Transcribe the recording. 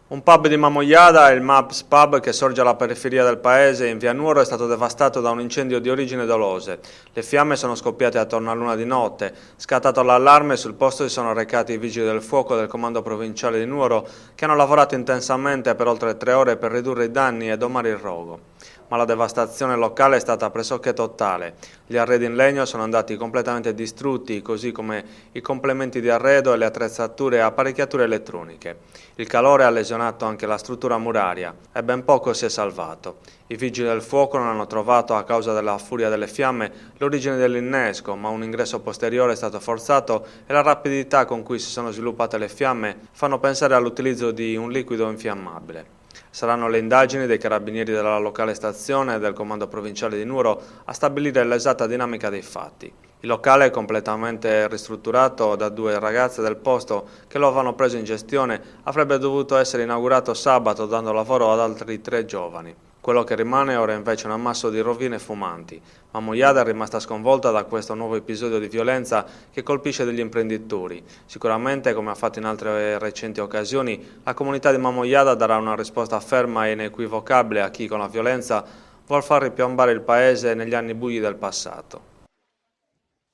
Un pub di Mamoiada, il Maps Pub, che sorge alla periferia del paese in via Nuoro, è stato devastato da un incendio di origini dolose. Le fiamme sono scoppiate attorno all'una di notte. Scattato l'allarme, sul posto si sono recati i vigili del fuoco del comando provinciale di Nuoro, che hanno lavorato intensamente per oltre 3 ore per ridurre i danni e domare il rogo. Ma la devastazione locale è stata pressoché totale. Gli arredi in legno sono andati completamente distrutti, così come i complementi di arredo e le attrezzature e apparecchiature elettroniche. Il calore ha lesionato anche la struttura muraria e ben poco si è salvato. I vigili del fuoco non hanno trovato, a causa della furia delle fiamme, l'origine dell'innesco, ma un ingresso posteriore è stato forzato e la rapidità con cui si sono sviluppate le fiamme fanno pensare all'utilizzo di un liquido infiammabile. Saranno le indagini dei carabinieri della locale stazione e del comando provinciale di Nuoro a stabilire l'esatta dinamica dei fatti. Il locale è completamente ristrutturato da 2 ragazze del posto che lo avevano preso in gestione, avrebbe dovuto essere inaugurato sabato dando lavoro ad altri 3 giovani. Quello che rimane ora invece è un ammasso di rovine fumanti. Mamoiada è rimasta sconvolta da questo nuovo episodio di violenza che colpisce degli imprenditori. Sicuramente, come ha fatto in altre recenti occasioni, la comunità di Mamoiada darà una risposta ferma e inequivocabile a chi con la violenza vuol far ripiombare il paese negli anni bui del passato.